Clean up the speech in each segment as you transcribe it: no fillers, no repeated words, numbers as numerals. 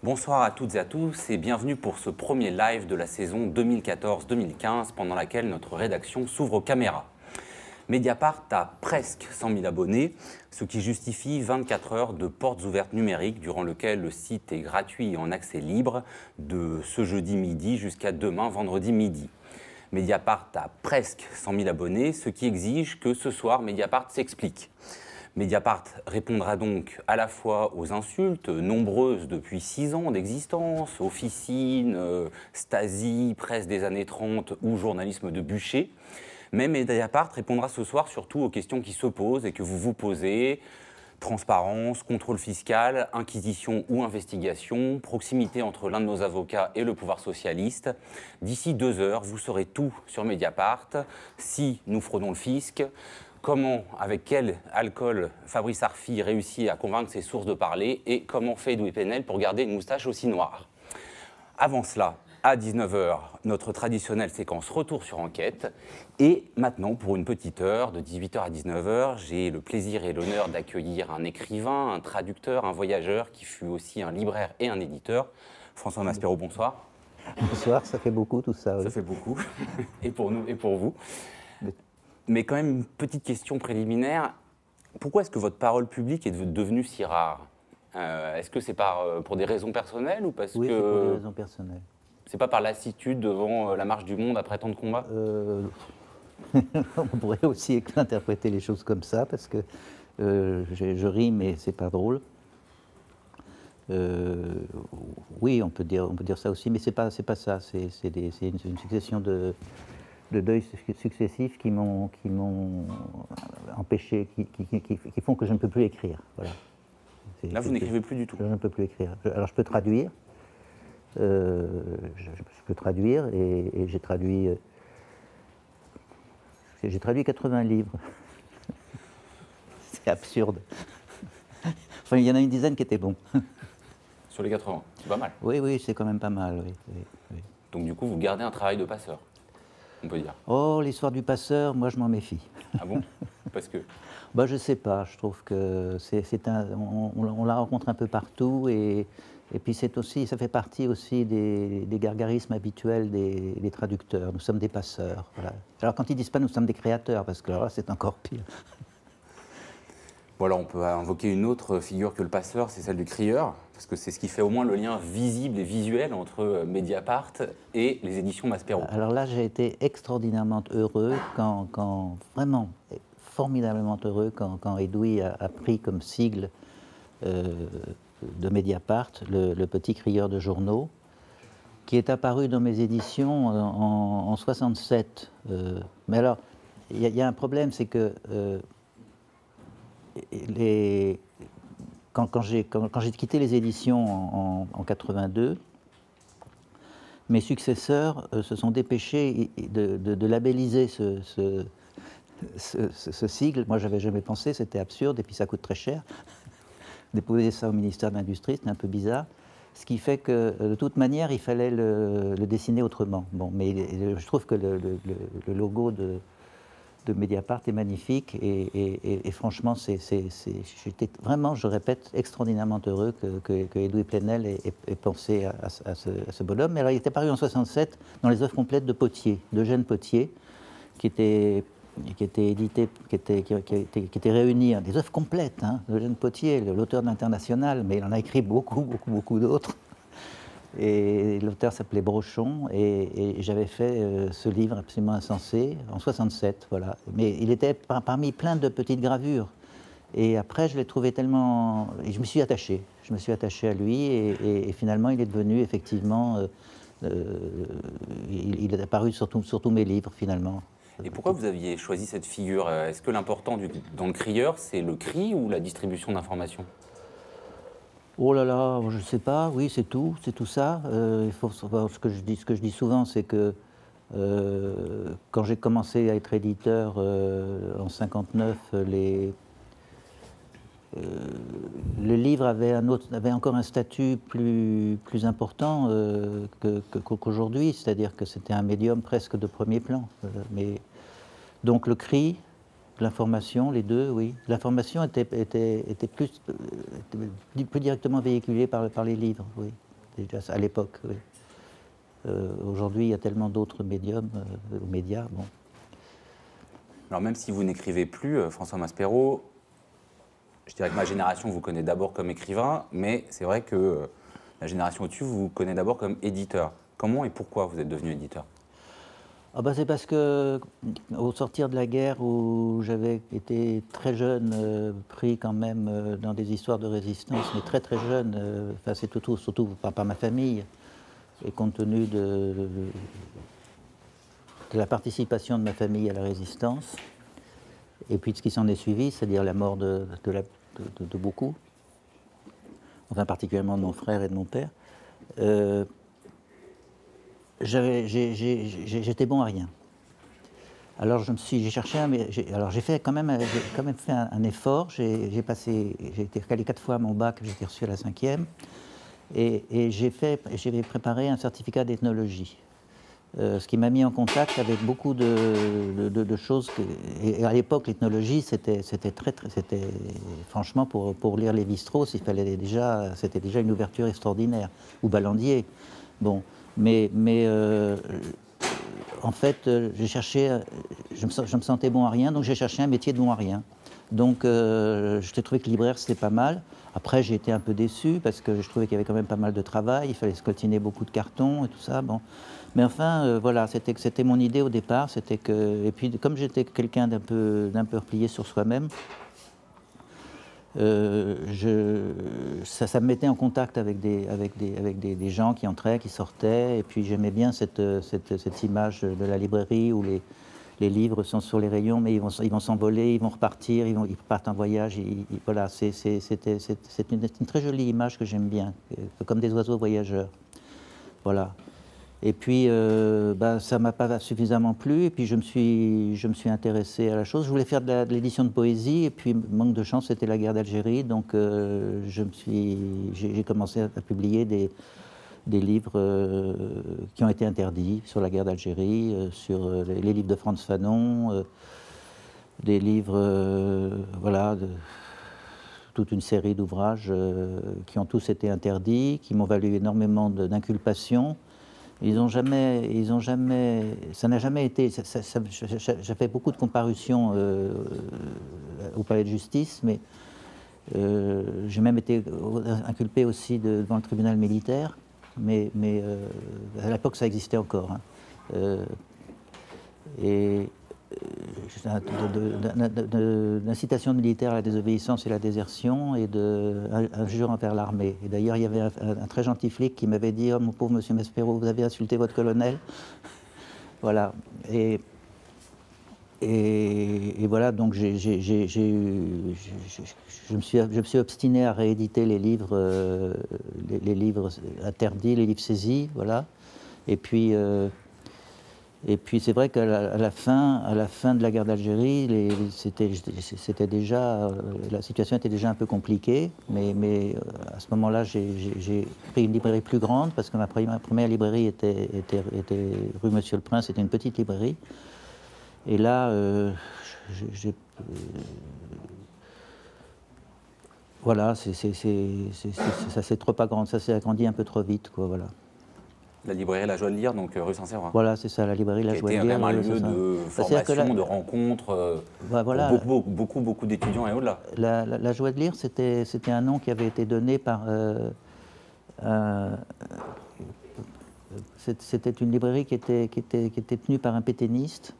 Bonsoir à toutes et à tous et bienvenue pour ce premier live de la saison 2014-2015 pendant laquelle notre rédaction s'ouvre aux caméras. Mediapart a presque 100 000 abonnés, ce qui justifie 24 heures de portes ouvertes numériques durant lequel le site est gratuit et en accès libre de ce jeudi midi jusqu'à demain vendredi midi. Mediapart a presque 100 000 abonnés, ce qui exige que ce soir Mediapart s'explique. Mediapart répondra donc à la fois aux insultes, nombreuses depuis 6 ans d'existence, officine, Stasi, presse des années 30 ou journalisme de bûcher. Mais Mediapart répondra ce soir surtout aux questions qui se posent et que vous vous posez. Transparence, contrôle fiscal, inquisition ou investigation, proximité entre l'un de nos avocats et le pouvoir socialiste. D'ici 2 heures, vous saurez tout sur Mediapart, si nous fraudons le fisc, comment, avec quel alcool Fabrice Arfi réussit à convaincre ses sources de parler et comment fait Edoui Plenel pour garder une moustache aussi noire. Avant cela, à 19 heures, notre traditionnelle séquence retour sur enquête. Et maintenant, pour une petite heure, de 18 heures à 19 heures, j'ai le plaisir et l'honneur d'accueillir un écrivain, un traducteur, un voyageur qui fut aussi un libraire et un éditeur. François Maspero, bonsoir. Bonsoir, ça fait beaucoup tout ça. Oui. Ça fait beaucoup, et pour nous et pour vous. Mais quand même, une petite question préliminaire. Pourquoi est-ce que votre parole publique est devenue si rare ? Est-ce que c'est pour des raisons personnelles ou parce oui, que... c'est pour des raisons personnelles. C'est pas par lassitude devant la marche du monde après tant de combats ? On pourrait aussi interpréter les choses comme ça, parce que je ris, mais c'est pas drôle. Oui, on peut dire ça aussi, mais c'est pas ça. C'est une succession de deuils successifs qui m'ont empêché, qui font que je ne peux plus écrire. Voilà. Là, vous n'écrivez plus du tout. Je ne peux plus écrire. Alors, je peux traduire. Je peux traduire et j'ai traduit 80 livres. C'est absurde. Enfin, il y en a une dizaine qui étaient bons. Sur les 80, c'est pas mal. Oui, c'est quand même pas mal. Oui. Donc du coup, vous gardez un travail de passeur, on peut dire. Oh, l'histoire du passeur, moi je m'en méfie. Ah bon ? Parce que... Bah, je sais pas, je trouve que on la rencontre un peu partout et puis ça fait partie aussi des gargarismes habituels des traducteurs. Nous sommes des passeurs. Voilà. Alors quand ils disent pas nous sommes des créateurs, parce que là c'est encore pire. Voilà, on peut invoquer une autre figure que le passeur, c'est celle du crieur, parce que c'est ce qui fait au moins le lien visible et visuel entre Mediapart et les éditions Maspero. Alors là, j'ai été extraordinairement heureux quand vraiment formidablement heureux quand Edoui a pris comme sigle de Mediapart le petit crieur de journaux, qui est apparu dans mes éditions en 67. Mais alors, il y a un problème, c'est que quand j'ai quitté les éditions en 82, mes successeurs se sont dépêchés de labelliser ce sigle. Moi, j'avais jamais pensé, c'était absurde, et puis ça coûte très cher. Déposer ça au ministère de l'Industrie, c'était un peu bizarre. Ce qui fait que, de toute manière, il fallait le dessiner autrement. Bon, mais je trouve que le logo de Mediapart est magnifique, et franchement, j'étais vraiment, je répète, extraordinairement heureux que Edoui Plenel ait pensé à ce bonhomme. Mais alors, il était paru en 67 dans les œuvres complètes de Potier, d'Eugène Potier, qui était édité, qui était réuni, des œuvres complètes, hein, d'Eugène Potier, l'auteur d'International, mais il en a écrit beaucoup d'autres. Et l'auteur s'appelait Brochon, et j'avais fait ce livre absolument insensé en 67, voilà. Mais il était parmi plein de petites gravures. Et après, je l'ai trouvé tellement... Et je me suis attaché à lui, et finalement, il est devenu effectivement... il est apparu sur tous mes livres, finalement. Et pourquoi vous aviez choisi cette figure ? Est-ce que l'important dans le crieur, c'est le cri ou la distribution d'informations ? Oh là là, je ne sais pas, oui, c'est tout ça. Ce que je dis souvent, c'est que quand j'ai commencé à être éditeur en 59, le livre avait encore un statut plus important qu'aujourd'hui, c'est-à-dire que c'était un médium presque de premier plan. Donc le cri, l'information, les deux, oui. L'information était plus directement véhiculée par les livres, oui. déjà à l'époque. Oui. Aujourd'hui, il y a tellement d'autres médiums, médias. Bon. Alors même si vous n'écrivez plus, François Maspero, je dirais que ma génération vous connaît d'abord comme écrivain, mais c'est vrai que la génération au-dessus vous connaît d'abord comme éditeur. Comment et pourquoi vous êtes devenu éditeur? Ah bah c'est parce que au sortir de la guerre, où j'avais été très jeune, pris quand même dans des histoires de résistance, mais très très jeune, enfin c'est surtout par ma famille, et compte tenu de la participation de ma famille à la résistance, et puis de ce qui s'en est suivi, c'est-à-dire la mort de beaucoup, enfin particulièrement de mon frère et de mon père, j'étais bon à rien. Alors j'ai cherché alors j'ai quand même fait un effort. J'ai été recalé 4 fois à mon bac, j'ai été reçu à la 5e, et j'ai préparé un certificat d'ethnologie. Ce qui m'a mis en contact avec beaucoup de choses. Et à l'époque, l'ethnologie, c'était franchement, pour lire Lévi-Strauss, c'était déjà une ouverture extraordinaire, ou Ballandier. Bon, mais en fait, j'ai cherché, je me sentais bon à rien, donc j'ai cherché un métier de bon à rien. Donc je trouvais que libraire, c'était pas mal. Après, j'ai été un peu déçu parce que je trouvais qu'il y avait quand même pas mal de travail, il fallait scoltiner beaucoup de cartons et tout ça. Bon. Mais enfin, voilà, c'était mon idée au départ. Et puis, comme j'étais quelqu'un d'un peu replié sur soi-même, ça me mettait en contact avec des gens qui entraient, qui sortaient, et puis j'aimais bien cette image de la librairie où les livres sont sur les rayons, mais ils vont s'envoler, ils vont repartir, ils partent en voyage. Voilà, c'est une très jolie image que j'aime bien, comme des oiseaux voyageurs. Voilà. Et puis, ça ne m'a pas suffisamment plu, et puis je me suis intéressé à la chose. Je voulais faire de l'édition de poésie, et puis, manque de chance, c'était la guerre d'Algérie, donc j'ai commencé à publier des livres qui ont été interdits sur la guerre d'Algérie, sur les livres de Frantz Fanon, des livres, voilà, toute une série d'ouvrages qui ont tous été interdits, qui m'ont valu énormément d'inculpation. Ça n'a jamais été. J'ai fait beaucoup de comparutions au palais de justice, mais j'ai même été inculpé aussi devant le tribunal militaire, mais à l'époque ça existait encore. Hein. D'incitation militaire à la désobéissance et la désertion, et d'injure envers l'armée. Et d'ailleurs, il y avait un très gentil flic qui m'avait dit « Oh, mon pauvre monsieur Maspero, vous avez insulté votre colonel ». Voilà. Et voilà, donc je me suis obstiné à rééditer les livres interdits, les livres saisis, voilà. Et puis c'est vrai qu'à la fin de la guerre d'Algérie, c'était déjà, la situation était déjà un peu compliquée, mais à ce moment-là, j'ai pris une librairie plus grande, parce que ma première librairie était rue Monsieur le Prince, c'était une petite librairie. Et là, voilà, ça s'est agrandi un peu trop vite, quoi, voilà. La librairie La Joie de Lire, donc rue Saint-Séverin. Voilà, c'est ça, la librairie La Joie de Lire. Qui était même un lieu de formation, de rencontre pour beaucoup d'étudiants et au-delà. La Joie de Lire, c'était un nom qui avait été donné par... c'était une librairie qui était tenue par un pétainiste,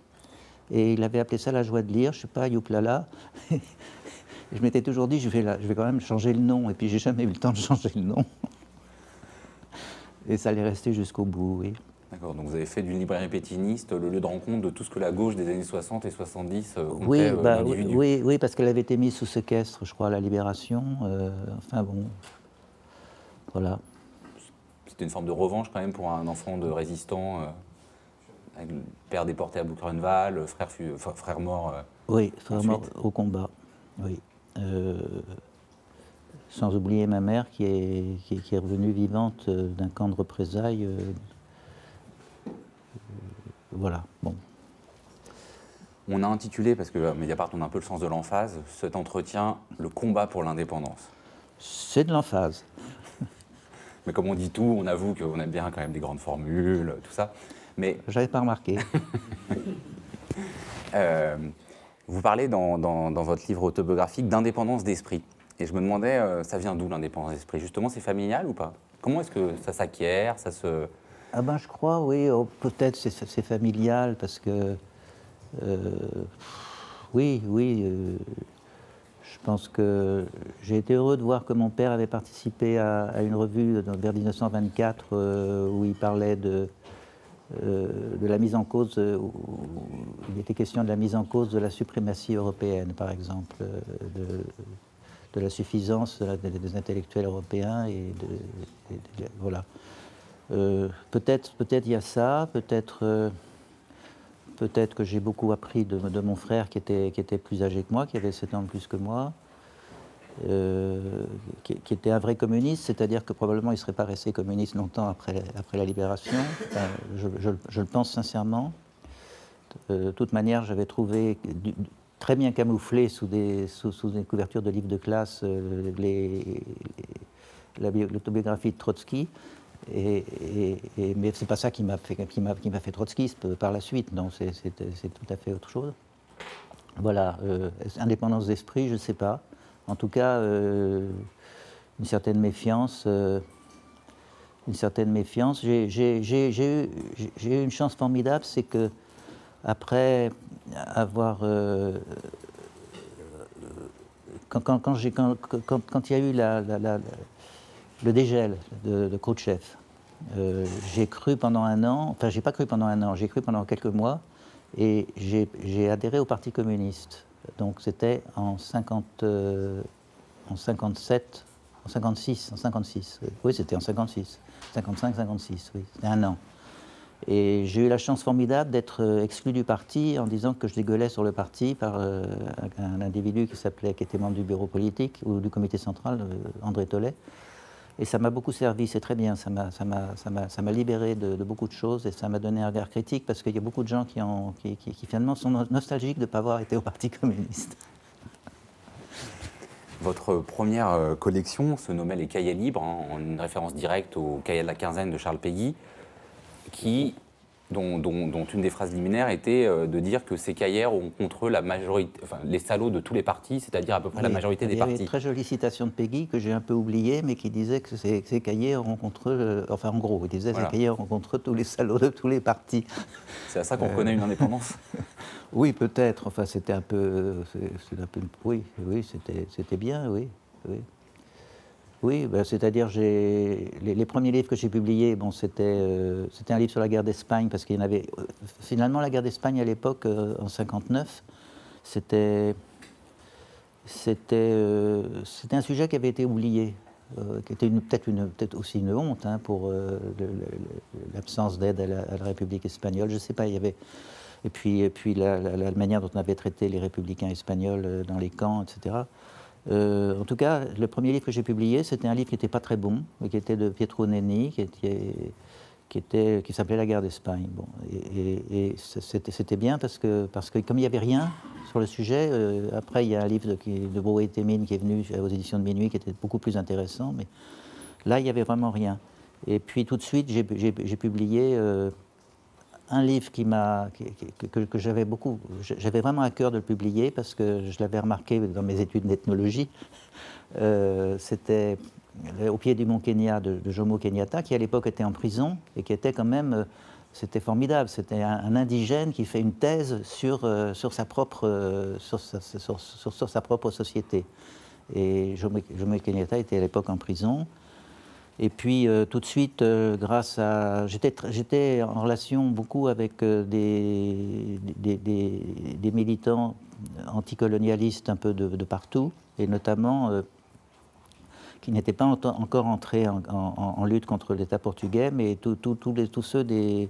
et il avait appelé ça La Joie de Lire, je ne sais pas, youplala. Je m'étais toujours dit, je vais quand même changer le nom, et puis j'ai jamais eu le temps de changer le nom. Et ça allait rester jusqu'au bout, oui. D'accord, donc vous avez fait d'une librairie pétainiste le lieu de rencontre de tout ce que la gauche des années 60 et 70 comptait d'individus. Oui, parce qu'elle avait été mise sous séquestre, je crois, à la Libération. Enfin bon, voilà. C'était une forme de revanche quand même pour un enfant de résistant, avec le père déporté à Buchenwald, frère mort. Oui, frère mort au combat, oui. Sans oublier ma mère qui est revenue vivante d'un camp de représailles. Voilà, bon. On a intitulé, parce que Mediapart, on a un peu le sens de l'emphase, cet entretien « Le combat pour l'indépendance ». C'est de l'emphase. Mais comme on dit tout, on avoue qu'on aime bien quand même des grandes formules, tout ça. Mais j'avais pas remarqué. Vous parlez dans votre livre autobiographique d'indépendance d'esprit. Et je me demandais, ça vient d'où l'indépendance d'esprit? Justement, c'est familial ou pas? Comment est-ce que ça s'acquiert, ça se... Ah ben je crois, oui, peut-être c'est familial parce que oui, je pense que j'ai été heureux de voir que mon père avait participé à une revue vers 1924 où il parlait de la mise en cause, où il était question de la mise en cause de la suprématie européenne, par exemple, de la suffisance des intellectuels européens voilà. Peut-être il y a ça, peut-être que j'ai beaucoup appris de mon frère qui était plus âgé que moi, qui avait 7 ans de plus que moi, qui était un vrai communiste, c'est-à-dire que probablement il ne serait pas resté communiste longtemps après la libération. Enfin, je le pense sincèrement. De toute manière, j'avais trouvé très bien camouflé sous des couvertures de livres de classe l'autobiographie de Trotsky. Mais c'est pas ça qui m'a fait trotskiste par la suite, non, c'est tout à fait autre chose. Voilà, indépendance d'esprit, je ne sais pas. En tout cas, une certaine méfiance. J'ai eu une chance formidable, c'est que après avoir quand il y a eu le dégel de Khrouchtchev, j'ai cru pendant un an, enfin j'ai pas cru pendant un an, j'ai cru pendant quelques mois, et j'ai adhéré au Parti communiste. Donc c'était en 57, en 56, oui c'était en 56, 55, 56, oui, c'était un an. Et j'ai eu la chance formidable d'être exclu du parti en disant que je dégueulais sur le parti par un individu qui était membre du bureau politique ou du comité central, André Tollet. Et ça m'a beaucoup servi, c'est très bien, ça m'a libéré de beaucoup de choses et ça m'a donné un regard critique parce qu'il y a beaucoup de gens qui finalement sont nostalgiques de ne pas avoir été au Parti communiste. Votre première collection se nommait Les Cahiers libres, hein, en une référence directe au Cahiers de la quinzaine de Charles Péguy, dont une des phrases liminaires était de dire que ces cahiers ont contre eux la majorité, enfin les salauds de tous les partis, c'est-à-dire à peu près la majorité des partis. Il y avait une très jolie citation de Péguy que j'ai un peu oubliée, mais qui disait que ces cahiers auront contre eux, enfin en gros, il disait voilà. Ces cahiers auront contre eux tous les salauds de tous les partis. C'est à ça qu'on reconnaît une indépendance. Oui, peut-être. Enfin, c'était un peu, oui, c'était bien, oui. Oui, ben, c'est-à-dire les premiers livres que j'ai publiés, bon, c'était un livre sur la guerre d'Espagne, parce qu'il y en avait... finalement, la guerre d'Espagne, à l'époque, en 1959, c'était un sujet qui avait été oublié, qui était peut-être aussi une honte hein, pour l'absence d'aide à la République espagnole. Je ne sais pas, il y avait... Et puis la manière dont on avait traité les républicains espagnols dans les camps, etc. En tout cas, le premier livre que j'ai publié, c'était un livre qui n'était pas très bon, mais qui était de Pietro Nenni, qui s'appelait La guerre d'Espagne. Bon, et c'était bien parce que comme il n'y avait rien sur le sujet, après il y a un livre de Brouet et Témine qui est venu aux éditions de Minuit, qui était beaucoup plus intéressant, mais là il n'y avait vraiment rien. Et puis tout de suite, j'ai publié un livre que j'avais vraiment à cœur de le publier parce que je l'avais remarqué dans mes études d'ethnologie. C'était Au pied du mont Kenya de Jomo Kenyatta, qui à l'époque était en prison et qui était quand même, c'était formidable. C'était un indigène qui fait une thèse sur sa propre société. Et Jomo Kenyatta était à l'époque en prison. Et puis tout de suite, grâce à... J'étais en relation beaucoup avec des militants anticolonialistes un peu de partout, et notamment qui n'étaient pas encore entrés en lutte contre l'État portugais, mais tous ceux des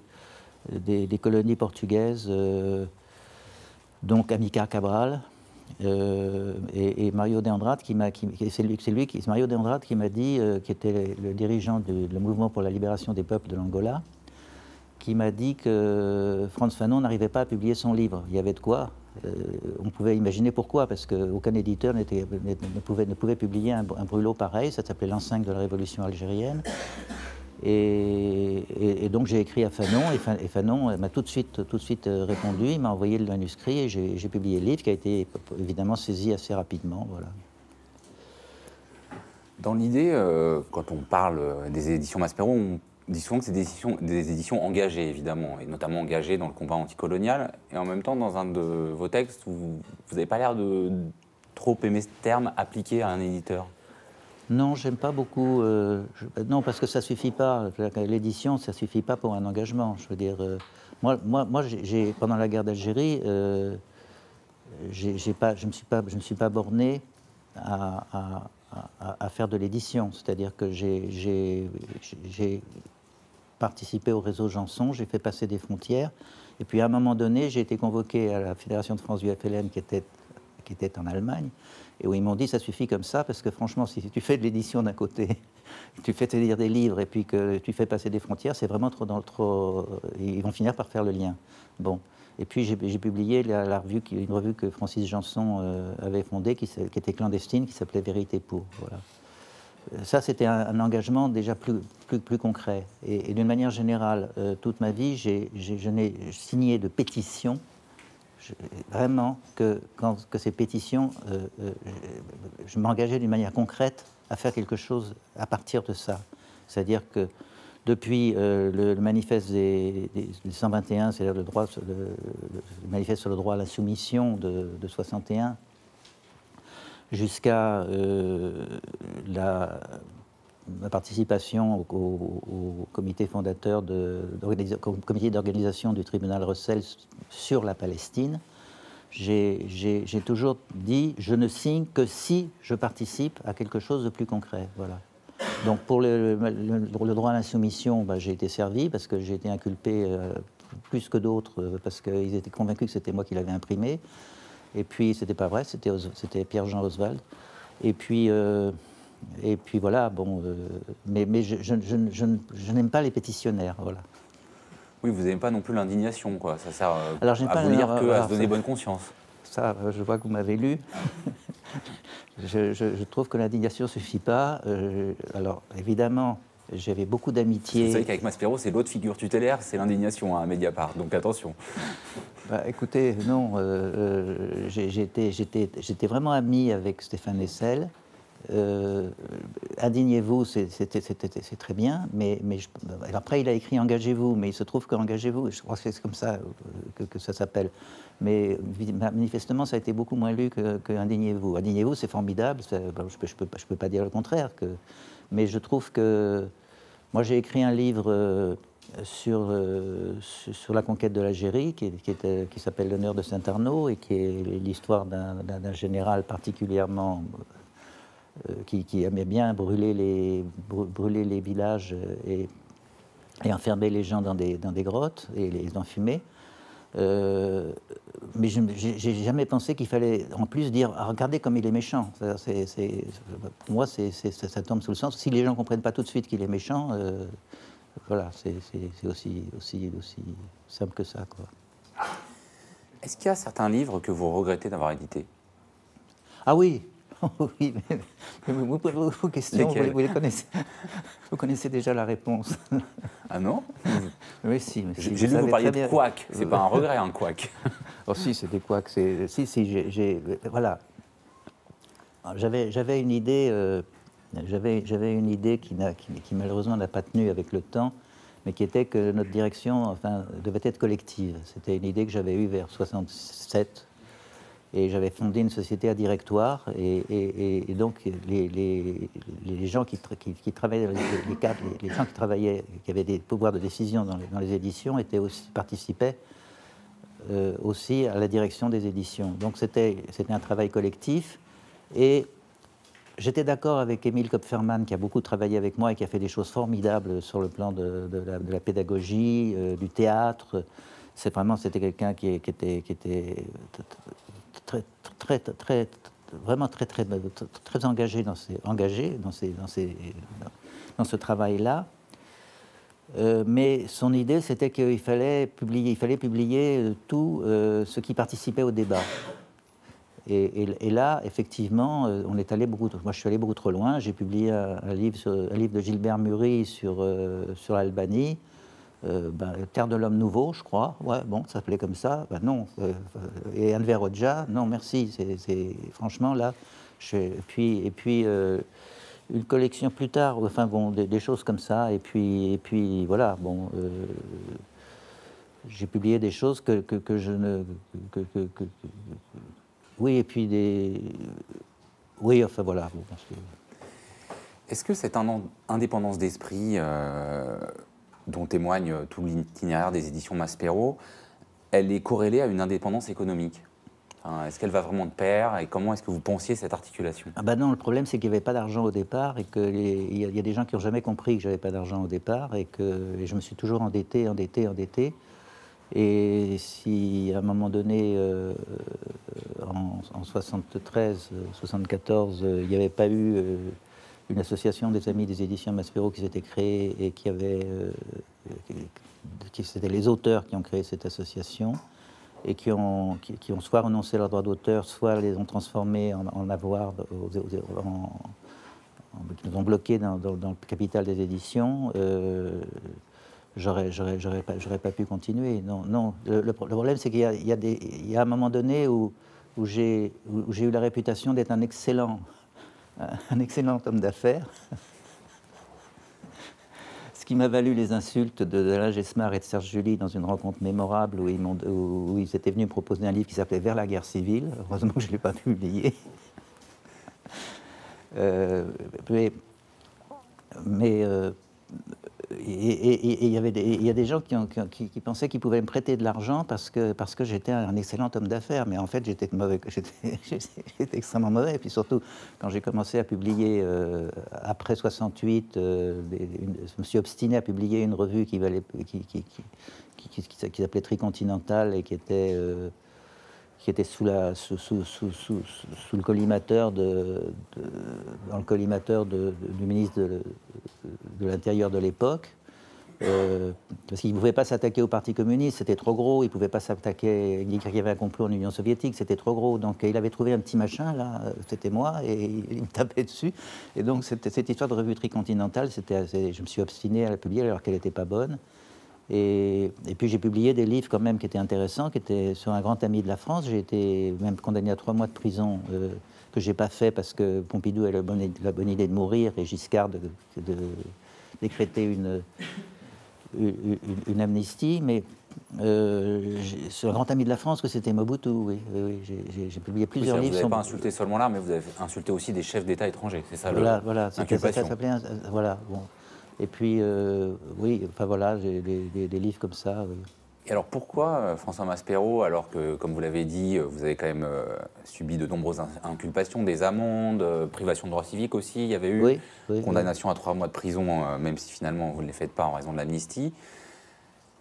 colonies portugaises, donc Amilcar Cabral, et Mario de Andrade, Mario de Andrade qui m'a dit, qui était le dirigeant du mouvement pour la libération des peuples de l'Angola, qui m'a dit que Frantz Fanon n'arrivait pas à publier son livre. Il y avait de quoi, On pouvait imaginer pourquoi, parce qu'aucun éditeur ne pouvait publier un brûlot pareil. Ça s'appelait L'an 5 de la Révolution algérienne. Et donc j'ai écrit à Fanon, et Fanon m'a tout de suite répondu. Il m'a envoyé le manuscrit et j'ai publié le livre, qui a été évidemment saisi assez rapidement. Voilà. Dans l'idée, quand on parle des éditions Maspero, on dit souvent que c'est des éditions engagées, évidemment, et notamment engagées dans le combat anticolonial. Et en même temps, dans un de vos textes, vous n'avez pas l'air de trop aimer ce terme appliqué à un éditeur. Non, j'aime pas beaucoup. Non, parce que ça suffit pas. L'édition, ça suffit pas pour un engagement. Je veux dire, moi, pendant la guerre d'Algérie, je me suis pas borné à faire de l'édition. C'est-à-dire que j'ai participé au réseau Janson, j'ai fait passer des frontières, et puis à un moment donné, j'ai été convoqué à la Fédération de France du FLN qui était en Allemagne, et où ils m'ont dit ça suffit comme ça, parce que franchement, si tu fais de l'édition d'un côté, tu fais te lire des livres, et puis que tu fais passer des frontières, c'est vraiment trop. Ils vont finir par faire le lien. Bon. Et puis j'ai publié une revue que Francis Janson avait fondée, qui était clandestine, qui s'appelait Vérité pour. Voilà. Ça, c'était un engagement déjà plus concret. Et d'une manière générale, toute ma vie, je n'ai signé de pétitions, vraiment, que ces pétitions, je m'engageais d'une manière concrète à faire quelque chose à partir de ça. C'est-à-dire que depuis le manifeste des 121, c'est-à-dire le manifeste sur le droit à la soumission de 61, jusqu'à ma participation au comité fondateur, comité d'organisation du tribunal Russell sur la Palestine, j'ai toujours dit je ne signe que si je participe à quelque chose de plus concret. Voilà. Donc pour le droit à l'insoumission, j'ai été servi parce que j'ai été inculpé plus que d'autres parce qu'ils étaient convaincus que c'était moi qui l'avais imprimé. Et puis, c'était pas vrai, c'était Pierre-Jean Oswald. Et puis voilà, bon, mais je n'aime pas les pétitionnaires, voilà. Oui, vous n'aimez pas non plus l'indignation, quoi. Ça sert Alors, à vous lire qu'à se donner bonne conscience. Ça, je vois que vous m'avez lu. Je trouve que l'indignation ne suffit pas. Alors, évidemment, j'avais beaucoup d'amitié. Vous savez qu'avec Maspero, c'est l'autre figure tutélaire, c'est l'indignation à Mediapart, donc attention. Écoutez, non, j'étais vraiment ami avec Stéphane Hessel. Indignez-vous, c'est très bien, mais après il a écrit Engagez-vous, mais il se trouve que Engagez-vous, je crois que c'est comme ça que ça s'appelle. Mais manifestement, ça a été beaucoup moins lu que Indignez-vous. Indignez-vous, c'est formidable, je peux pas dire le contraire, mais je trouve que moi j'ai écrit un livre sur la conquête de l'Algérie, qui s'appelle L'honneur de Saint-Arnaud, et qui est l'histoire d'un général particulièrement qui aimait bien brûler les villages et enfermer les gens dans des grottes et les enfumer. Mais je n'ai jamais pensé qu'il fallait en plus dire ah, regardez comme il est méchant. Pour moi, ça tombe sous le sens. Si les gens ne comprennent pas tout de suite qu'il est méchant, voilà, c'est aussi simple que ça, quoi. Est-ce qu'il y a certains livres que vous regrettez d'avoir édités? Ah oui. Oui, mais vos questions, vous les connaissez. Vous connaissez déjà la réponse. Ah non? Oui, si. J'ai lu que vous parliez de couacs. C'est pas un regret, un couac. Oh si, c'est des couacs. Voilà. J'avais une idée. J'avais une idée qui malheureusement n'a pas tenu avec le temps, mais qui était que notre direction, devait être collective. C'était une idée que j'avais eue vers 67. Et j'avais fondé une société à directoire, et donc les gens qui travaillaient, les gens qui travaillaient, qui avaient des pouvoirs de décision dans les éditions, participaient aussi à la direction des éditions. Donc c'était un travail collectif, et j'étais d'accord avec Émile Kopferman, qui a beaucoup travaillé avec moi et qui a fait des choses formidables sur le plan de la pédagogie, du théâtre. C'était quelqu'un qui était vraiment très engagé dans ce travail-là. Mais son idée, c'était qu'il fallait publier tout ce qui participait au débat. Et là, effectivement, on est allé moi, je suis allé beaucoup trop loin. J'ai publié un livre de Gilbert Murray sur l'Albanie, Terre de l'homme nouveau, je crois. Ouais, bon, ça s'appelait comme ça. Ben non. Et Enver Hoxha, non, merci. Franchement, là, et puis une collection plus tard, enfin bon, des choses comme ça. Et puis voilà, bon. J'ai publié des choses que je ne. Oui, et puis oui, enfin voilà. Bon, Est-ce que cette indépendance d'esprit dont témoigne tout l'itinéraire des éditions Maspero, elle est corrélée à une indépendance économique? Est-ce qu'elle va vraiment de pair et comment est-ce que vous pensiez cette articulation? Ah ben non, le problème c'est qu'il n'y avait pas d'argent au départ et qu'il y a des gens qui n'ont jamais compris que j'avais pas d'argent au départ et je me suis toujours endetté. Et si à un moment donné, en 73, 74, il n'y avait pas eu une association des amis des éditions Maspero qui s'était créée et c'était les auteurs qui ont créé cette association et qui ont soit renoncé à leurs droits d'auteur, soit les ont transformés en avoirs, qui nous ont bloqués dans le capital des éditions. J'aurais pas pu continuer. Non. Le problème, c'est qu'il y a un moment donné où j'ai eu la réputation d'être un excellent homme d'affaires, ce qui m'a valu les insultes d'Alain Gesmar et de Serge July dans une rencontre mémorable où ils étaient venus me proposer un livre qui s'appelait Vers la guerre civile. Heureusement que je ne l'ai pas publié. Et il y a des gens qui pensaient qu'ils pouvaient me prêter de l'argent parce que j'étais un excellent homme d'affaires. Mais en fait, j'étais extrêmement mauvais. Et puis surtout, quand j'ai commencé à publier, après 68, je me suis obstiné à publier une revue qui s'appelait Tricontinental et qui était sous le collimateur dans le collimateur du ministre de l'Intérieur de l'époque, parce qu'il ne pouvait pas s'attaquer au Parti communiste, c'était trop gros, il ne pouvait pas s'attaquer, il dit qu'il y avait un complot en Union soviétique, c'était trop gros, donc il avait trouvé un petit machin, là, c'était moi, et il me tapait dessus, et donc cette histoire de revue Tricontinentale, je me suis obstiné à la publier alors qu'elle n'était pas bonne. Et puis j'ai publié des livres quand même qui étaient intéressants, qui étaient sur un grand ami de la France. J'ai été même condamné à 3 mois de prison, que je n'ai pas fait parce que Pompidou a la bonne idée de mourir et Giscard de décréter une amnistie. Mais sur un grand ami de la France, que c'était Mobutu, oui, j'ai publié plusieurs livres. Vous n'avez pas insulté seulement là, mais vous avez insulté aussi des chefs d'État étrangers, c'est ça voilà, ça s'appelait, voilà, bon. Et puis, oui, enfin voilà, j'ai des livres comme ça. Oui. Et alors pourquoi François Maspero, alors que, comme vous l'avez dit, vous avez quand même subi de nombreuses inculpations, des amendes, privation de droits civiques aussi, il y avait eu condamnation à 3 mois de prison, même si finalement vous ne les faites pas en raison de l'amnistie.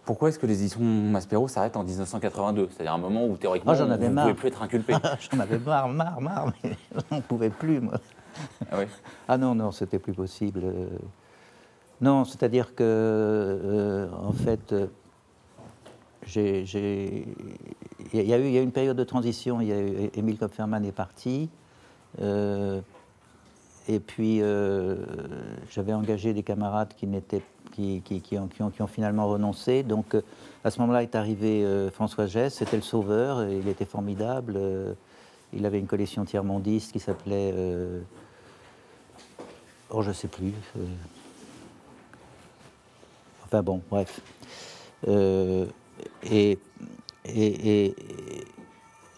Pourquoi est-ce que les éditions Maspero s'arrêtent en 1982? C'est-à-dire un moment où théoriquement vous ne pouvez plus être inculpé. J'en avais marre, mais j'en pouvais plus, moi. Ah oui? Ah non, c'était plus possible. Non, c'est-à-dire que, en fait, il y a eu une période de transition. Émile Kopferman est parti, et puis j'avais engagé des camarades qui ont finalement renoncé. Donc, à ce moment-là est arrivé François Gess, c'était le sauveur, il était formidable. Il avait une collection tiers-mondiste qui s'appelait, je ne sais plus. Enfin bon, bref. Et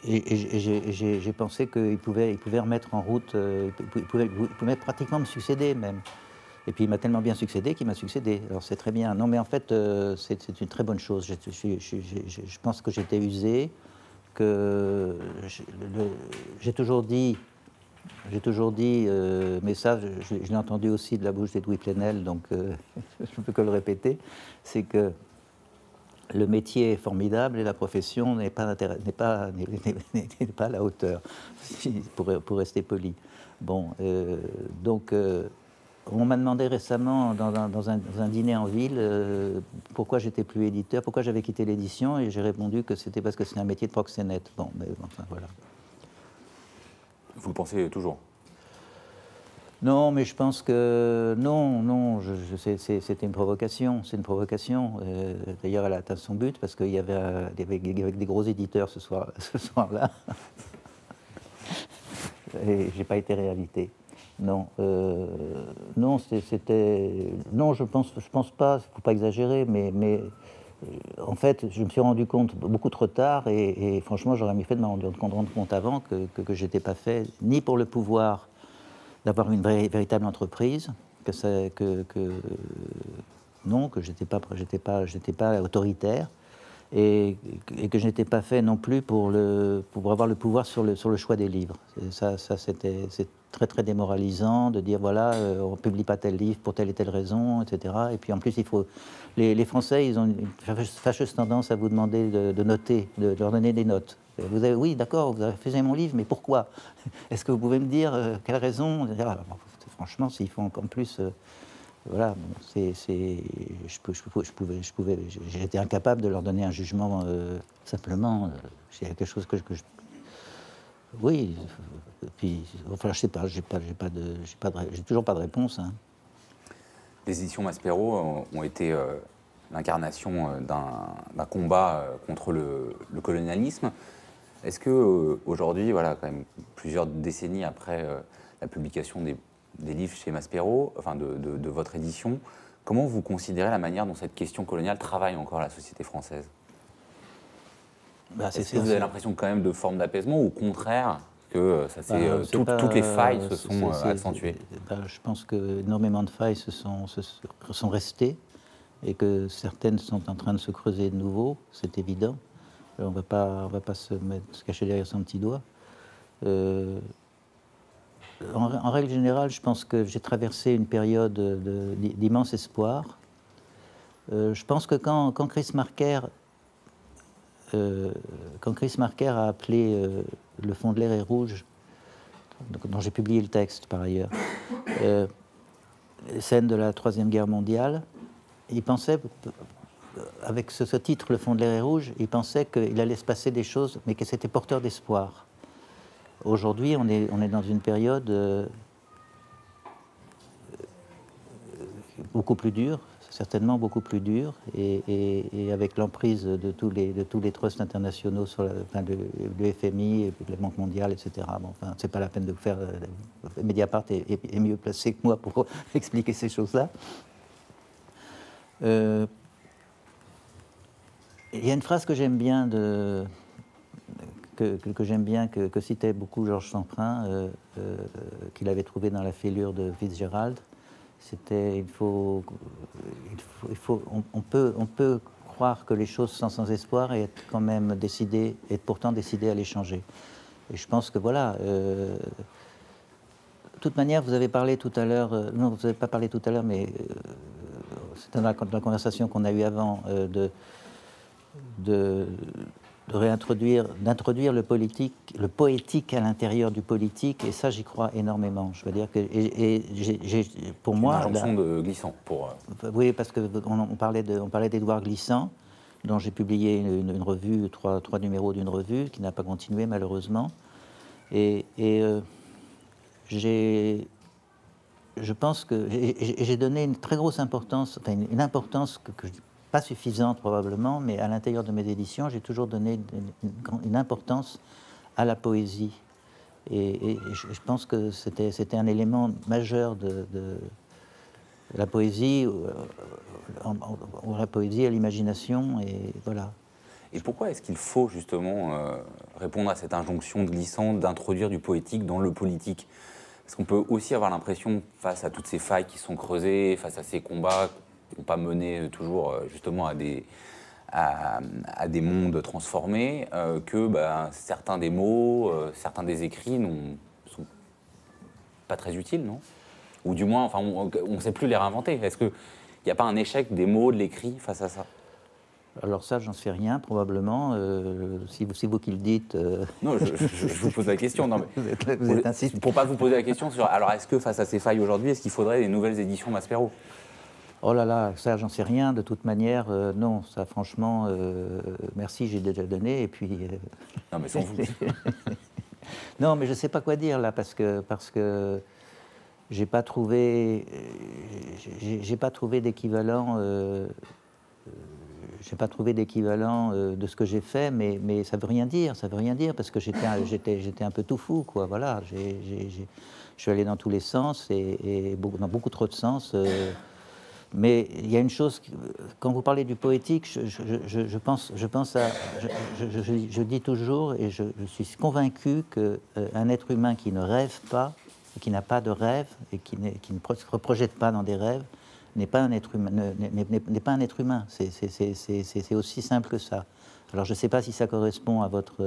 j'ai pensé qu'il pouvait remettre en route, il pouvait pratiquement me succéder même. Et puis il m'a tellement bien succédé qu'il m'a succédé. Alors c'est très bien. Non mais en fait, c'est une très bonne chose. Je pense que j'étais usé, que j'ai toujours dit, mais ça, je l'ai entendu aussi de la bouche d'Edoui Plenel, donc je ne peux que le répéter, c'est que le métier est formidable et la profession n'est pas à la hauteur, pour rester poli. Bon, donc On m'a demandé récemment, dans un dîner en ville, pourquoi j'étais plus éditeur, pourquoi j'avais quitté l'édition, et j'ai répondu que c'était parce que c'est un métier de proxénète. Bon, mais enfin, voilà. Vous le pensez toujours? Non, mais je pense que non, c'était une provocation, c'est une provocation. D'ailleurs, elle a atteint son but parce qu'il y avait, des gros éditeurs ce soir-là, et j'ai pas été réalité. Non, non, non, je pense pas. Il faut pas exagérer, mais en fait, je me suis rendu compte beaucoup trop tard, et franchement, j'aurais mieux fait de m'en rendre compte avant que j'étais pas fait ni pour le pouvoir d'avoir une véritable entreprise, non, que j'étais pas autoritaire, et que je n'étais pas fait non plus pour avoir le pouvoir sur le choix des livres. C'est très très démoralisant de dire voilà, on ne publie pas tel livre pour telle et telle raison, etc. Et puis en plus, les Français, ils ont une fâcheuse tendance à vous demander de noter, de leur donner des notes. Oui, d'accord, vous avez fait mon livre, mais pourquoi? Est-ce que vous pouvez me dire quelle raison? Franchement, s'ils font en plus, voilà, bon, j'étais incapable de leur donner un jugement simplement. C'est quelque chose oui. Puis, enfin, je sais pas, j'ai toujours pas de réponse. Hein. Les éditions Maspero ont été l'incarnation d'un combat contre le colonialisme. Est-ce que aujourd'hui, voilà, quand même plusieurs décennies après la publication des livres chez Maspero, enfin de votre édition, comment vous considérez la manière dont cette question coloniale travaille encore à la société française? Est-ce que vous avez l'impression quand même de forme d'apaisement, ou au contraire que toutes les failles se sont accentuées? Je pense que énormément de failles sont restées, et que certaines sont en train de se creuser de nouveau, c'est évident. On ne va pas se cacher derrière son petit doigt. En règle générale, je pense que j'ai traversé une période d'immense espoir. Je pense que quand Chris Marker a appelé Le fond de l'air est rouge, dont j'ai publié le texte par ailleurs, scène de la Troisième Guerre mondiale, il pensait, avec ce titre, Le fond de l'air est rouge, il pensait qu'il allait se passer des choses, mais que c'était porteur d'espoir. Aujourd'hui, on est dans une période beaucoup plus dure, certainement beaucoup plus dure, et avec l'emprise de tous les trusts internationaux sur le FMI et la Banque mondiale, etc. Bon, enfin, c'est pas la peine de faire. Mediapart est mieux placé que moi pour expliquer ces choses-là. Il y a une phrase que j'aime bien que citait beaucoup Georges Semprin, qu'il avait trouvée dans la fêlure de Fitzgerald. C'était on peut croire que les choses sont sans espoir et être quand même décidé, et pourtant décidé à les changer. Et je pense que voilà. De toute manière, vous avez parlé tout à l'heure. Non, vous n'avez pas parlé tout à l'heure, mais c'était dans la conversation qu'on a eue avant d'introduire le poétique à l'intérieur du politique, et ça, j'y crois énormément. Je veux dire que, pour moi, une injonction de Glissant pour. Oui, parce que on parlait d'Édouard Glissant, dont j'ai publié une revue, trois numéros d'une revue qui n'a pas continué malheureusement, et je pense que j'ai donné une très grosse importance, enfin une importance que je dis pas suffisante probablement, mais à l'intérieur de mes éditions, j'ai toujours donné une importance à la poésie. Et je pense que c'était un élément majeur de la poésie, la poésie à l'imagination, et voilà. Et pourquoi est-ce qu'il faut justement répondre à cette injonction de Glissant d'introduire du poétique dans le politique? Parce qu'on peut aussi avoir l'impression, face à toutes ces failles qui sont creusées, face à ces combats qui n'ont pas mené toujours justement à des mondes transformés, que certains des mots, certains des écrits ne sont pas très utiles, non? Ou du moins, enfin, on ne sait plus les réinventer. Est-ce qu'il n'y a pas un échec des mots, de l'écrit face à ça? Alors ça, j'en sais rien, probablement. Si vous qui le dites... Non, je vous pose la question. Non, mais vous êtes insisté. pour pas vous poser la question sur... Alors, est-ce que face à ces failles aujourd'hui, est-ce qu'il faudrait des nouvelles éditions Maspero? Oh là là, ça, j'en sais rien. De toute manière, non, ça, franchement, merci, j'ai déjà donné. Et puis... Non, mais sans vous. Non, mais je ne sais pas quoi dire, là, parce que j'ai pas trouvé... j'ai pas trouvé d'équivalent... j'ai pas trouvé d'équivalent de ce que j'ai fait, mais ça veut rien dire, parce que j'étais un peu tout fou, quoi. Voilà, je suis allé dans tous les sens et dans beaucoup trop de sens. Mais il y a une chose, quand vous parlez du poétique, je pense à, je dis toujours et je suis convaincu qu'un être humain qui ne rêve pas, qui n'a pas de rêve et qui ne se projette pas dans des rêves, n'est pas un être humain. N'est pas un être humain. C'est aussi simple que ça. Alors je ne sais pas si ça correspond à votre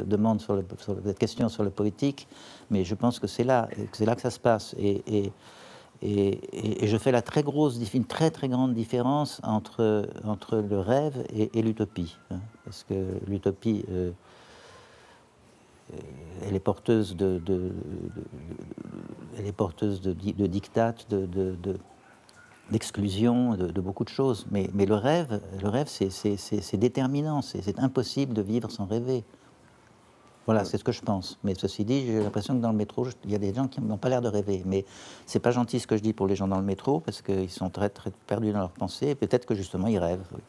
demande sur votre question sur le poétique, mais je pense que c'est là que ça se passe. Et je fais une très très grande différence entre le rêve et l'utopie, hein, parce que l'utopie, elle est porteuse elle est porteuse de dictates, d'exclusion, de beaucoup de choses. Mais le rêve, c'est déterminant. C'est impossible de vivre sans rêver. Voilà, c'est ce que je pense. Mais ceci dit, j'ai l'impression que dans le métro, il y a des gens qui n'ont pas l'air de rêver. Mais c'est pas gentil ce que je dis pour les gens dans le métro, parce qu'ils sont très, très perdus dans leurs pensées. Peut-être que justement, ils rêvent. Oui.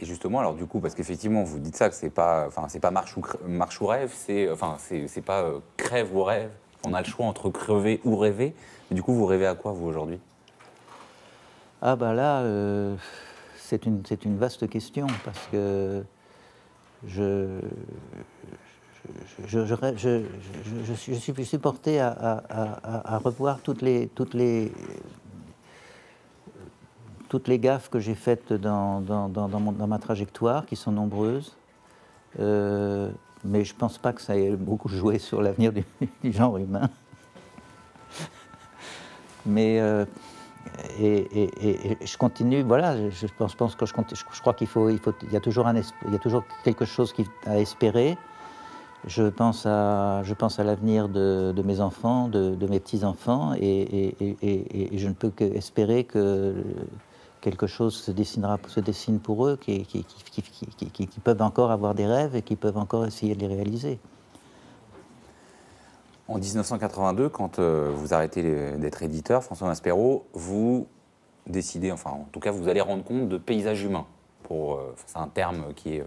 Et justement, alors du coup, parce qu'effectivement, vous dites ça, que c'est pas marche ou rêve, c'est pas crève ou rêve. On a le choix entre crever ou rêver. Mais du coup, vous rêvez à quoi, vous, aujourd'hui? Ah bah là, c'est une vaste question, parce que je suis porté à revoir toutes les gaffes que j'ai faites dans ma trajectoire, qui sont nombreuses. Mais je ne pense pas que ça ait beaucoup joué sur l'avenir du genre humain. Mais et je continue, voilà, je pense que je crois qu'il y a toujours quelque chose à espérer. Je pense à l'avenir de mes enfants, de mes petits-enfants, et je ne peux qu'espérer que quelque chose se dessine pour eux, qui peuvent encore avoir des rêves et qui peuvent encore essayer de les réaliser. En 1982, quand vous arrêtez d'être éditeur, François Maspero, vous décidez, enfin en tout cas vous allez rendre compte de paysage humain. C'est un terme qui est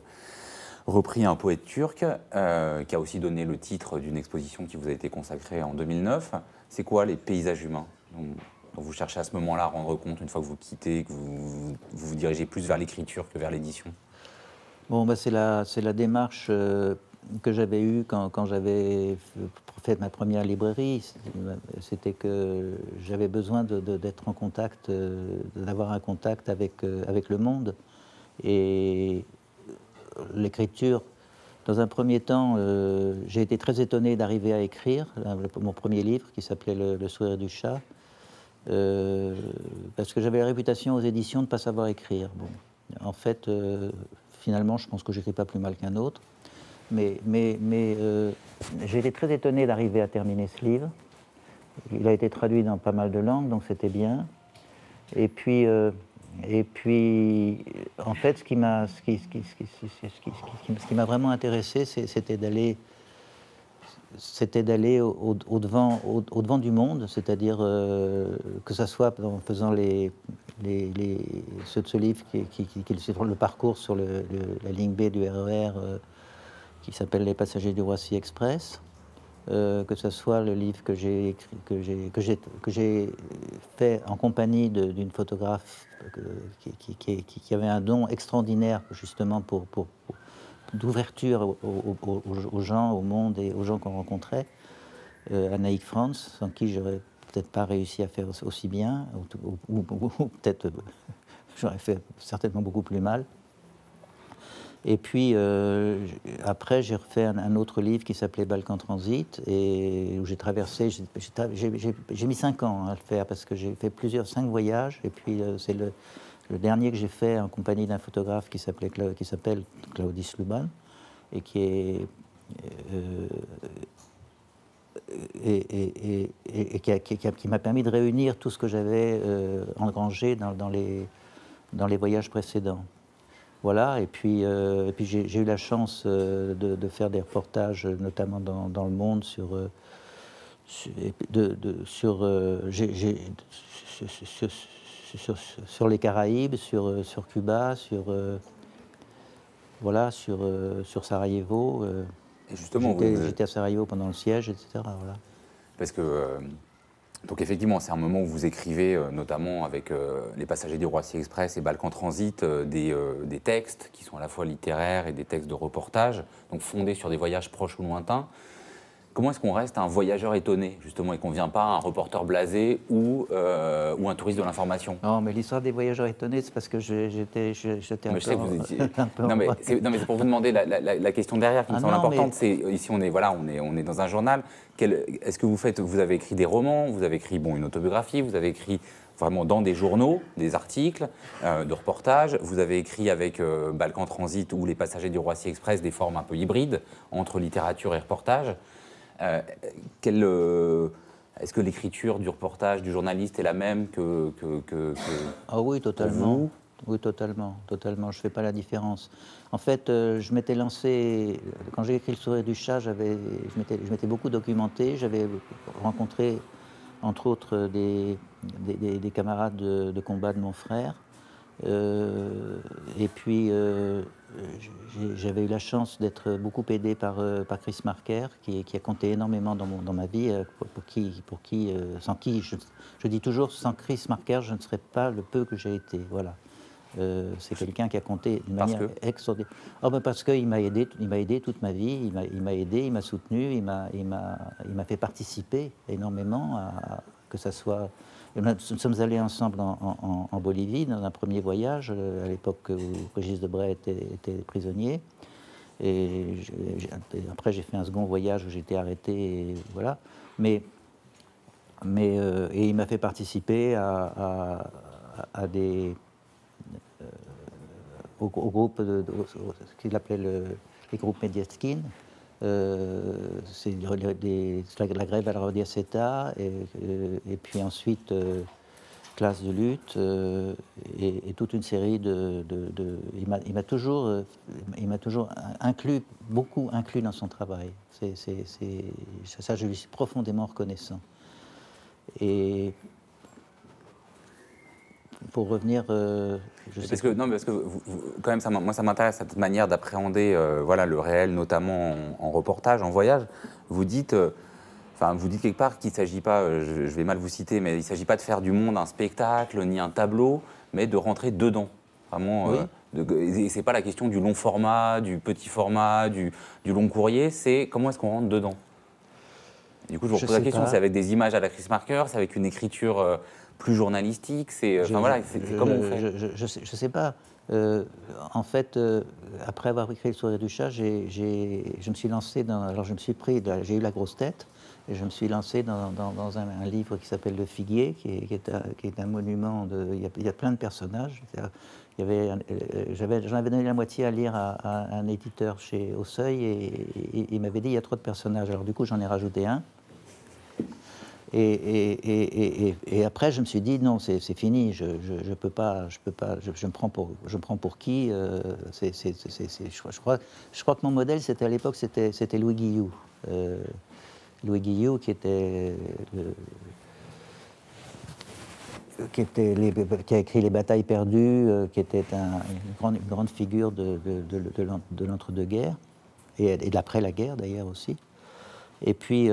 repris à un poète turc, qui a aussi donné le titre d'une exposition qui vous a été consacrée en 2009. C'est quoi les paysages humains dont vous cherchez à ce moment-là à rendre compte, une fois que vous quittez, que vous dirigez plus vers l'écriture que vers l'édition? Bon, bah c'est la démarche que j'avais eue quand j'avais fait ma première librairie. C'était que j'avais besoin d'être en contact, d'avoir un contact avec le monde. Et l'écriture, dans un premier temps, j'ai été très étonné d'arriver à écrire mon premier livre qui s'appelait Le sourire du chat, parce que j'avais la réputation aux éditions de ne pas savoir écrire. Bon, en fait, finalement, je pense que j'écris pas plus mal qu'un autre. Mais j'ai été très étonné d'arriver à terminer ce livre. Il a été traduit dans pas mal de langues, donc c'était bien. Et puis, en fait, ce qui m'a vraiment intéressé, c'était d'aller au-devant du monde, c'est-à-dire que ça soit en faisant ce livre qui le parcours sur la ligne B du RER, qui s'appelle Les Passagers du Roissy Express, que ce soit le livre que j'ai fait en compagnie d'une photographe qui avait un don extraordinaire justement d'ouverture aux gens, au monde et aux gens qu'on rencontrait, Anaïk France, sans qui j'aurais peut-être pas réussi à faire aussi bien, ou peut-être j'aurais fait certainement beaucoup plus mal. Et puis après, j'ai refait un autre livre qui s'appelait Balkan Transit, et où j'ai traversé. J'ai mis 5 ans à le faire, parce que j'ai fait 5 voyages, et puis c'est Le dernier que j'ai fait en compagnie d'un photographe qui s'appelle Claudius Luban et qui est qui m'a permis de réunir tout ce que j'avais engrangé dans les voyages précédents. Voilà, et puis j'ai eu la chance de faire des reportages, notamment dans Le Monde, sur les Caraïbes, sur Cuba, voilà, sur Sarajevo. Et justement, J'étais à Sarajevo pendant le siège, etc. Voilà. Parce que, donc effectivement, c'est un moment où vous écrivez, notamment avec les passagers du Roissy Express et Balkan Transit, des textes qui sont à la fois littéraires et des textes de reportage, donc fondés sur des voyages proches ou lointains. Comment est-ce qu'on reste un voyageur étonné, justement, et qu'on ne vient pas un reporter blasé ou un touriste de l'information? Non, mais l'histoire des voyageurs étonnés, c'est parce que j'étais un peu... Je sais que vous étiez... non, mais c'est pour vous demander la question derrière qui me semble importante. C'est ici, on est dans un journal. Est-ce que vous avez écrit des romans, vous avez écrit une autobiographie, vous avez écrit vraiment dans des journaux, des articles, de reportages. Vous avez écrit avec Balkan Transit ou les passagers du Roissy Express des formes un peu hybrides entre littérature et reportage. Est-ce que l'écriture du reportage, du journaliste est la même que Ah oui, totalement. Oui, totalement. Je ne fais pas la différence. En fait, je m'étais lancé, quand j'ai écrit Le Sourire du Chat, je m'étais beaucoup documenté. J'avais rencontré, entre autres, des camarades de combat de mon frère. Et puis, j'avais eu la chance d'être beaucoup aidé par Chris Marker, qui a compté énormément dans ma vie, sans qui, je dis toujours, sans Chris Marker, je ne serais pas le peu que j'ai été. Voilà. C'est quelqu'un qui a compté d'une manière extraordinaire. Parce qu'il m'a aidé toute ma vie, il m'a aidé, il m'a soutenu, il m'a fait participer énormément, que ça soit... Nous sommes allés ensemble en Bolivie, dans un premier voyage, à l'époque où Régis Debray était prisonnier. Et après, j'ai fait un second voyage où j'ai été arrêté, et voilà. Et il m'a fait participer au groupe, ce qu'il appelait les groupes Mediaskin. C'est la grève à la Rodiaceta, et puis ensuite classe de lutte, et toute une série il m'a toujours beaucoup inclus dans son travail. Ça, je lui suis profondément reconnaissant. Et pour revenir, parce que quand même, moi ça m'intéresse cette manière d'appréhender le réel, notamment en reportage, en voyage. Vous dites quelque part qu'il ne s'agit pas, je vais mal vous citer, mais il ne s'agit pas de faire du monde un spectacle ni un tableau, mais de rentrer dedans. Vraiment, oui. Et c'est pas la question du long format, du petit format, du long courrier, c'est comment est-ce qu'on rentre dedans. Du coup, je vous repose la question, c'est avec des images à la Chris Marker, c'est avec une écriture plus journalistique, c'est comment on fait? Je sais pas. En fait, après avoir écrit Le Sourire du Chat, je me suis lancé j'ai eu la grosse tête, et je me suis lancé dans un livre qui s'appelle Le Figuier, qui est un monument. Il y a plein de personnages. J'en avais donné la moitié à lire à un éditeur au Seuil, et il m'avait dit il y a trop de personnages. Alors du coup, j'en ai rajouté un. Et après, je me suis dit non, c'est fini. Je me prends pour qui je crois que mon modèle, à l'époque, c'était Louis Guillou. Louis Guillou, qui a écrit Les Batailles perdues, qui était une grande figure de l'entre-deux-guerres, et d'après la guerre d'ailleurs aussi. Et puis,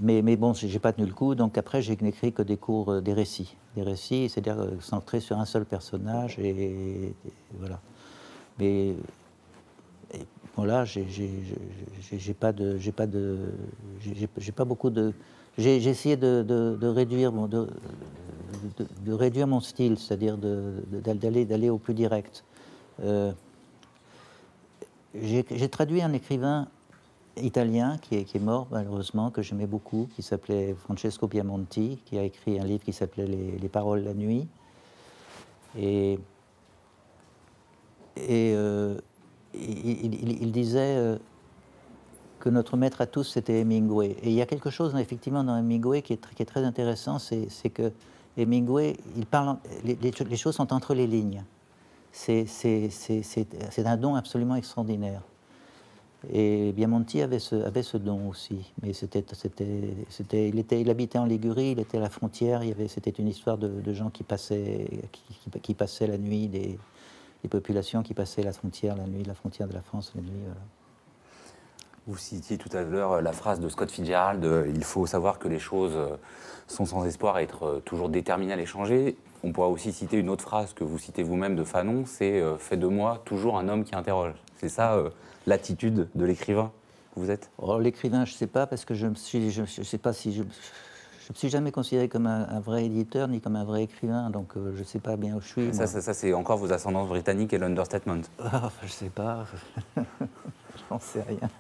mais bon, j'ai pas tenu le coup, donc après j'ai n'écrit que des récits, c'est-à-dire centrés sur un seul personnage, et voilà. Mais voilà, j'ai essayé de réduire mon style, c'est-à-dire d'aller au plus direct. J'ai traduit un écrivain italien qui est mort malheureusement, que j'aimais beaucoup, qui s'appelait Francesco Piamonti, qui a écrit un livre qui s'appelait Les paroles la nuit. Et il disait que notre maître à tous, c'était Hemingway. Et il y a quelque chose, effectivement, dans Hemingway qui est très intéressant, c'est que Hemingway, il parle, les choses sont entre les lignes. C'est un don absolument extraordinaire. Et Biamonti avait ce don aussi. Mais il habitait en Ligurie, il était à la frontière. C'était une histoire de gens qui passaient la nuit, des populations qui passaient la frontière la nuit, la frontière de la France la nuit. Voilà. Vous citiez tout à l'heure la phrase de Scott Fitzgerald, il faut savoir que les choses sont sans espoir et être toujours déterminées à les changer. On pourra aussi citer une autre phrase que vous citez vous-même de Fanon, c'est fais de moi toujours un homme qui interroge. C'est ça l'attitude de l'écrivain que vous êtes? Oh, l'écrivain, je ne sais pas, parce que je me suis jamais considéré comme un vrai éditeur ni comme un vrai écrivain, donc je ne sais pas bien où je suis. Ça c'est encore vos ascendances britanniques et l'understatement. Ah, je ne sais pas, j'en sais rien.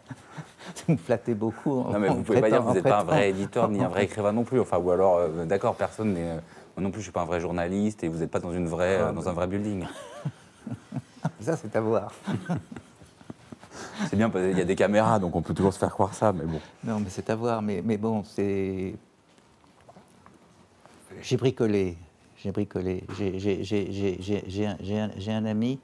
Vous me flattez beaucoup. Non mais vous ne pouvez pas dire que vous n'êtes pas un vrai éditeur ni un vrai écrivain non plus. Enfin, ou alors, d'accord, personne n'est... moi non plus, je ne suis pas un vrai journaliste et vous n'êtes pas dans, dans un vrai building. Ça, c'est à voir. C'est bien parce qu'il y a des caméras, donc on peut toujours se faire croire ça, mais bon. Non, mais c'est à voir. Mais bon, c'est... J'ai bricolé. J'ai un ami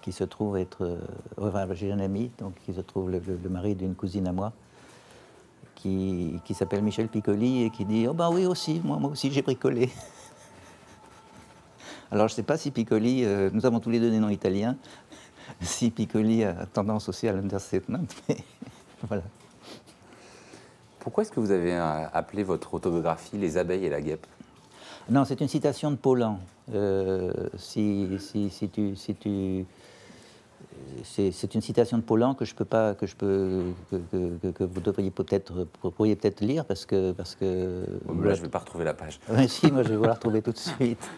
qui se trouve être... enfin, j'ai un ami donc, qui se trouve le mari d'une cousine à moi, qui s'appelle Michel Piccoli et qui dit « Oh ben oui aussi, moi aussi j'ai bricolé ». Alors je ne sais pas si Piccoli, nous avons tous les deux des noms italiens, si Piccoli a tendance aussi à l'understatement, mais voilà. Pourquoi est-ce que vous avez appelé votre autobiographie « Les abeilles et la guêpe » ? Non, c'est une citation de Paulan. C'est une citation de Paulan que vous pourriez peut-être lire parce que. Là, je ne vais pas retrouver la page. Si, moi je vais vous la retrouver tout de suite.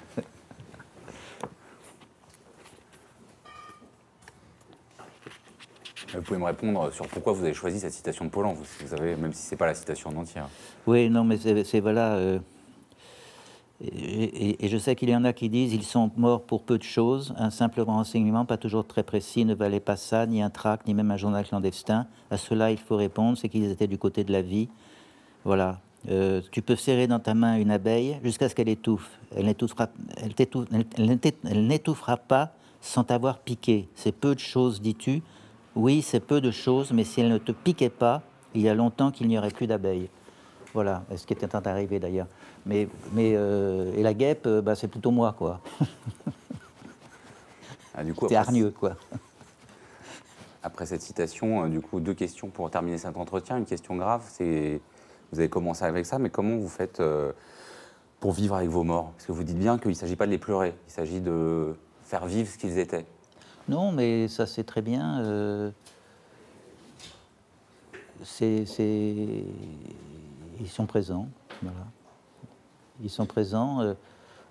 Vous pouvez me répondre sur pourquoi vous avez choisi cette citation de Paulan, vous savez, même si ce n'est pas la citation en entière. Oui, non, mais c'est voilà. Et je sais qu'il y en a qui disent ils sont morts pour peu de choses. Un simple renseignement, pas toujours très précis, ne valait pas ça, ni un tract, ni même un journal clandestin. À cela, il faut répondre, c'est qu'ils étaient du côté de la vie. Voilà. Tu peux serrer dans ta main une abeille jusqu'à ce qu'elle étouffe. Elle n'étouffera pas sans t'avoir piqué. C'est peu de choses, dis-tu. Oui, c'est peu de choses, mais si elle ne te piquait pas, il y a longtemps qu'il n'y aurait plus d'abeilles. Voilà, ce qui était arrivé d'ailleurs. Et la guêpe, c'est plutôt moi, quoi. Ah, du coup, c'est hargneux, quoi. Après cette citation, du coup, deux questions pour terminer cet entretien. Une question grave, c'est, vous avez commencé avec ça, mais comment vous faites pour vivre avec vos morts? Parce que vous dites bien qu'il ne s'agit pas de les pleurer, il s'agit de faire vivre ce qu'ils étaient. Non, mais ça c'est très bien. Ils sont présents, voilà. Ils sont présents.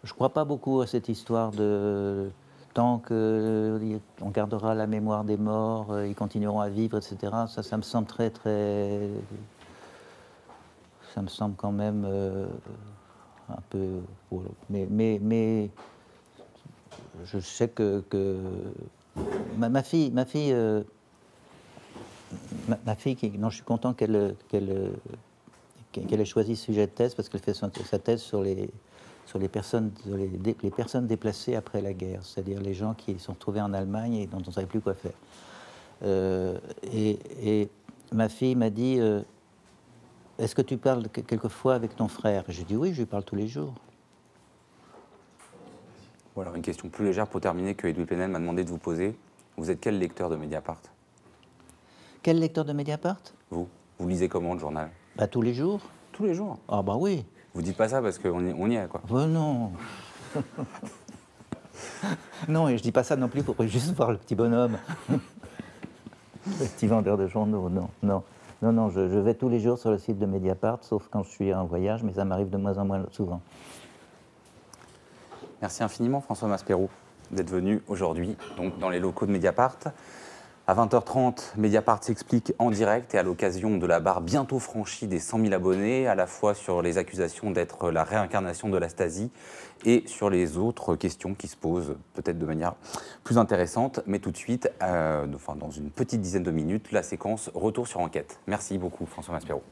Je ne crois pas beaucoup à cette histoire de tant qu'on gardera la mémoire des morts, ils continueront à vivre, etc. Ça me semble très... Ça me semble quand même un peu... Mais je sais que ma fille, non, je suis content qu'elle ait choisi ce sujet de thèse parce qu'elle fait sa thèse sur les personnes déplacées après la guerre, c'est-à-dire les gens qui sont retrouvés en Allemagne et dont on ne savait plus quoi faire. Et ma fille m'a dit est-ce que tu parles quelquefois avec ton frère? J'ai dit oui, je lui parle tous les jours. Bon, alors une question plus légère pour terminer que Edoui Plenel m'a demandé de vous poser. Vous êtes quel lecteur de Mediapart? Quel lecteur de Mediapart? Vous lisez comment le journal? Tous les jours. Tous les jours? Ah bah oui. Vous dites pas ça parce qu'on y est, quoi. Non. Non, et je dis pas ça non plus pour juste voir le petit bonhomme. Le petit vendeur de journaux, non. Je vais tous les jours sur le site de Mediapart, sauf quand je suis en voyage, mais ça m'arrive de moins en moins souvent. Merci infiniment, François Maspero, d'être venu aujourd'hui donc, dans les locaux de Mediapart. À 20h30, Mediapart s'explique en direct et à l'occasion de la barre bientôt franchie des 100 000 abonnés, à la fois sur les accusations d'être la réincarnation de la Stasi et sur les autres questions qui se posent peut-être de manière plus intéressante. Mais tout de suite, dans une petite dizaine de minutes, la séquence Retour sur enquête. Merci beaucoup François Maspero.